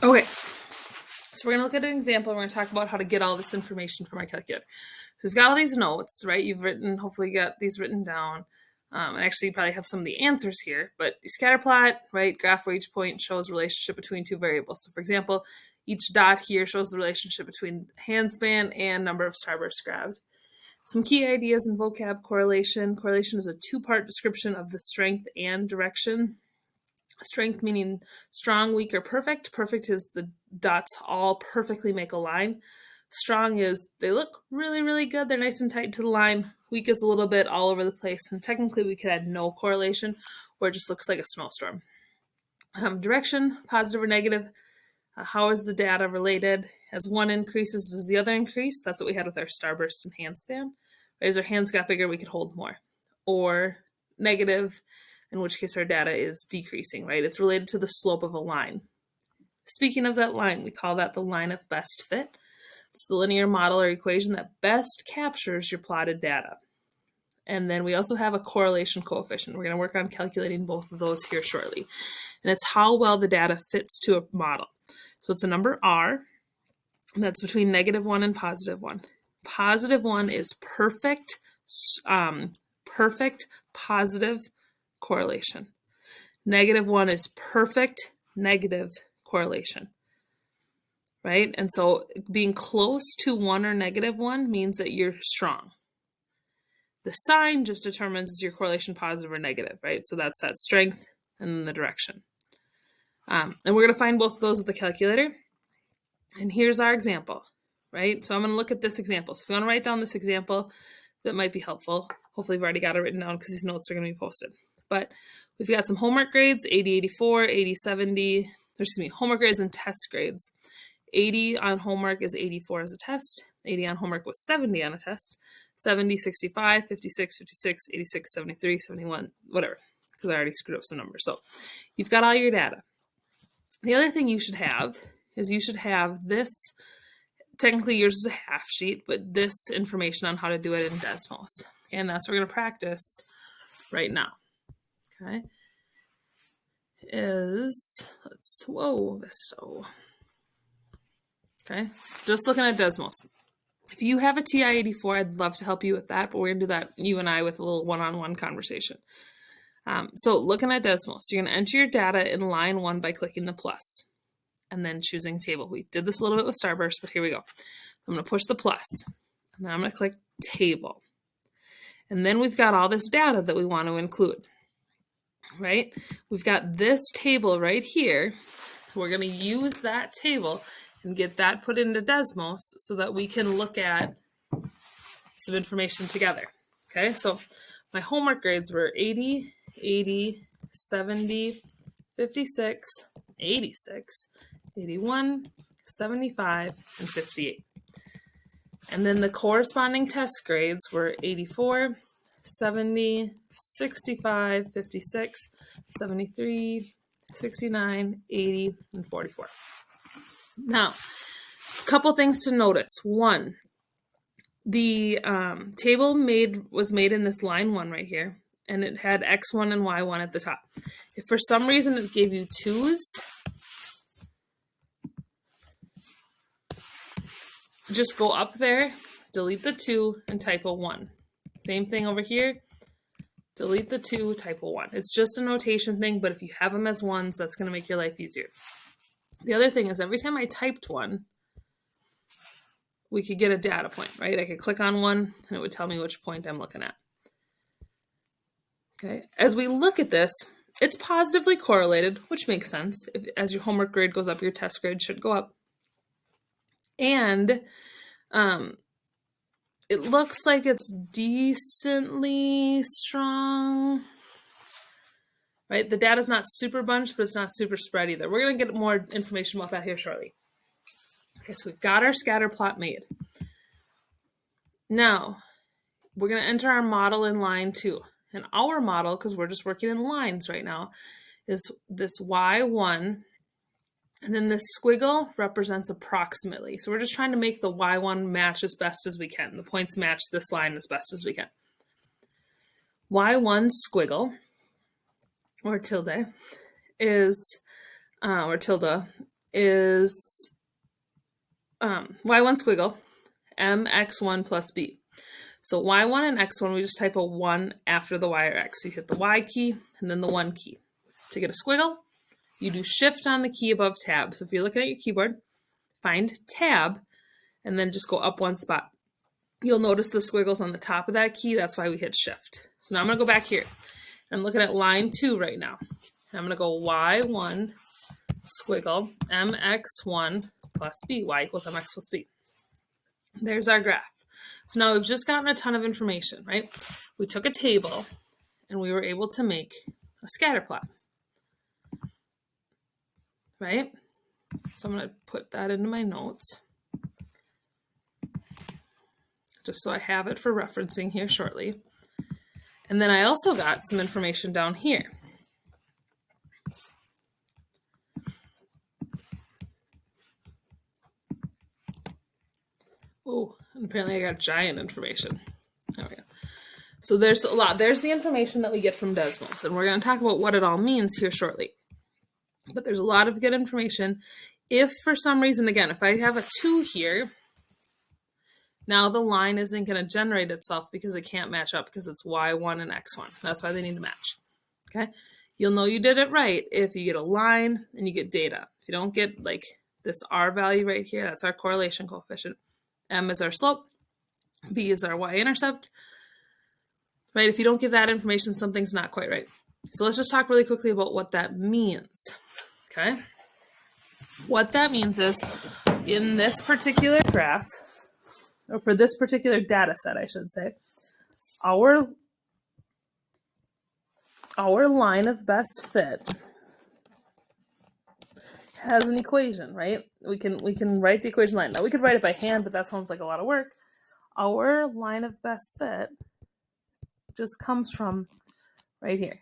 Okay, so we're going to look at an example. We're going to talk about how to get all this information from our calculator. So we've got all these notes, right? You've hopefully got these written down. And actually you probably have some of the answers here, but you scatter plot, right? Graph where each point shows relationship between two variables. So for example, each dot here shows the relationship between hand span and number of starbursts grabbed. Some key ideas in vocab: correlation. Correlation is a two-part description of the strength and direction. Strength meaning strong, weak, or perfect. Perfect is the dots all perfectly make a line. Strong is they look really, really good. They're nice and tight to the line. Weak is a little bit all over the place. And technically we could add no correlation where it just looks like a snowstorm. Direction, positive or negative. How is the data related? As one increases, does the other increase? That's what we had with our starburst and hand span. As our hands got bigger, we could hold more. Or negative, in which case our data is decreasing, right? It's related to the slope of a line. Speaking of that line, we call that the line of best fit. It's the linear model or equation that best captures your plotted data. And then we also have a correlation coefficient. We're going to work on calculating both of those here shortly. And it's how well the data fits to a model. So it's a number R, that's between -1 and +1. +1 is perfect positive correlation. -1 is perfect negative correlation, right? And so being close to 1 or -1 means that you're strong. The sign just determines is your correlation positive or negative, right? So that's that strength and the direction. And we're going to find both of those with the calculator. And here's our example, right? So I'm going to look at this example. So if you want to write down this example, that might be helpful. Hopefully you've already got it written down because these notes are going to be posted. But we've got some homework grades, 80, 84, 80, 70, homework grades and test grades. 80 on homework is 84 as a test. 80 on homework was 70 on a test. 70, 65, 56, 56, 86, 73, 71, whatever, because I already screwed up some numbers. So you've got all your data. The other thing you should have is you should have this. Technically yours is a half sheet, but this information on how to do it in Desmos. Okay, and that's what we're going to practice right now. Okay. Visto. Okay, just looking at Desmos. If you have a TI-84, I'd love to help you with that, but we're going to do that, you and I, with a little one-on-one conversation. So looking at Desmos, you're going to enter your data in line 1 by clicking the plus and then choosing table. We did this a little bit with Starburst, but here we go. I'm going to push the plus, and then I'm going to click table. And then we've got all this data that we want to include, right? We've got this table right here. We're going to use that table and get that put into Desmos so that we can look at some information together. Okay, so my homework grades were 80, 80, 70, 56, 86, 81, 75, and 58. And then the corresponding test grades were 84, 70, 65, 56, 73, 69, 80, and 44. Now, a couple things to notice. One, the table was made in this line 1 right here, and it had X1 and Y1 at the top. If for some reason it gave you 2s, just go up there, delete the 2, and type a 1. Same thing over here. Delete the 2, type a 1. It's just a notation thing, but if you have them as 1s, that's going to make your life easier. The other thing is every time I typed 1, we could get a data point, right? I could click on 1 and it would tell me which point I'm looking at. Okay. As we look at this, it's positively correlated, which makes sense. As your homework grade goes up, your test grade should go up. And it looks like it's decently strong. Right? The data's not super bunched, but it's not super spread either. We're going to get more information about that here shortly. Okay, so we've got our scatter plot made. Now, we're going to enter our model in line 2. And our model, because we're just working in lines right now, is this Y1. And then this squiggle represents approximately. So we're just trying to make the Y1 match as best as we can. The points match this line as best as we can. Y1 squiggle, or tilde, is, or tilde, is y1 squiggle mx1 plus b. So y1 and x1, we just type a 1 after the y or x. So you hit the y key and then the 1 key. To get a squiggle, you do shift on the key above tab. So if you're looking at your keyboard, find tab and then just go up one spot. You'll notice the squiggles on the top of that key. That's why we hit shift. So now I'm going to go back here. I'm looking at line 2 right now. I'm going to go y1 squiggle mx1 plus b. Y equals mx plus b. There's our graph. So now we've just gotten a ton of information, right? We took a table and we were able to make a scatter plot, right? So I'm going to put that into my notes just so I have it for referencing here shortly. And then I also got some information down here. Oh, and apparently I got giant information. There we go. So there's a lot. There's the information that we get from Desmos, and we're going to talk about what it all means here shortly. But there's a lot of good information. If for some reason, again, if I have a 2 here, now the line isn't going to generate itself because it can't match up because it's y1 and x1. That's why they need to match. Okay? You'll know you did it right if you get a line and you get data. If you don't get like this R value right here, that's our correlation coefficient. M is our slope. B is our y-intercept. Right? If you don't get that information, something's not quite right. So let's just talk really quickly about what that means. Okay? What that means is in this particular graph, or for this particular data set, I should say, our line of best fit has an equation, right? We can write the equation line. Now we could write it by hand, but that sounds like a lot of work. Our line of best fit just comes from right here.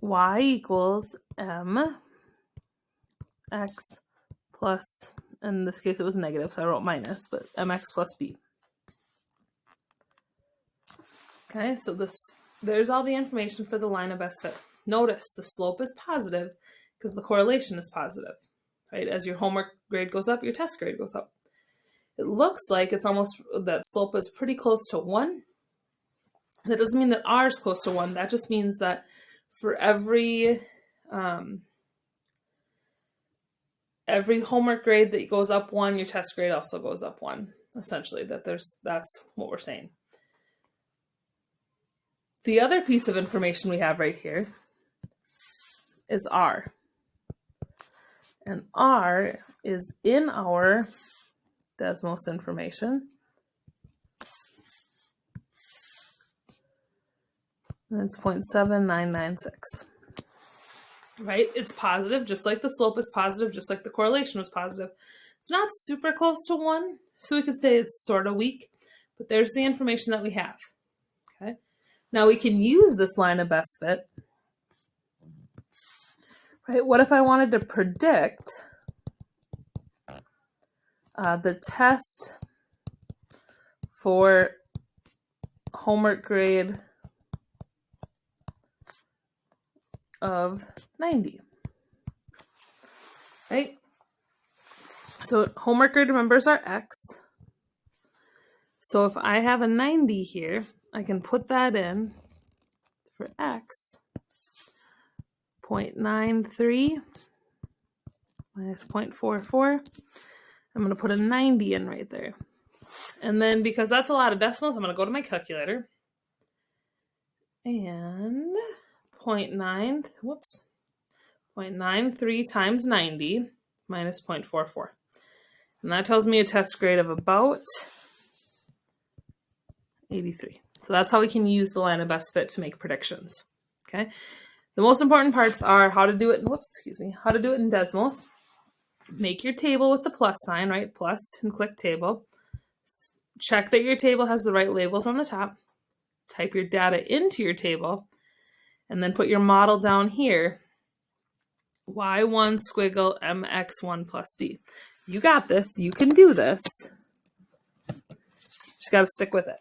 Y equals m x plus, in this case it was negative, so I wrote minus, but mx plus b. Okay, so there's all the information for the line of best fit. Notice the slope is positive because the correlation is positive, right? As your homework grade goes up, your test grade goes up. It looks like it's almost, that slope is pretty close to 1. That doesn't mean that R is close to 1. That just means that for every homework grade that goes up 1, your test grade also goes up 1. Essentially, that's what we're saying. The other piece of information we have right here is R. And R is in our Desmos information. And it's 0.7996. Right? It's positive, just like the slope is positive, just like the correlation was positive. It's not super close to 1, so we could say it's sort of weak, but there's the information that we have. Okay? Now we can use this line of best fit. Right? What if I wanted to predict the test for homework grade of 90? Right? So homework grade, remember, is our X. So if I have a 90 here, I can put that in for X. 0.93 minus 0.44. I'm going to put a 90 in right there. And then because that's a lot of decimals, I'm going to go to my calculator. And 0.93 times 90 minus 0.44. And that tells me a test grade of about 83. So that's how we can use the line of best fit to make predictions. Okay. The most important parts are how to do it. How to do it in Desmos. Make your table with the plus sign, right? Plus, and click table. Check that your table has the right labels on the top. Type your data into your table, and then put your model down here. Y1 squiggle mx1 plus b. You got this. You can do this. Just got to stick with it.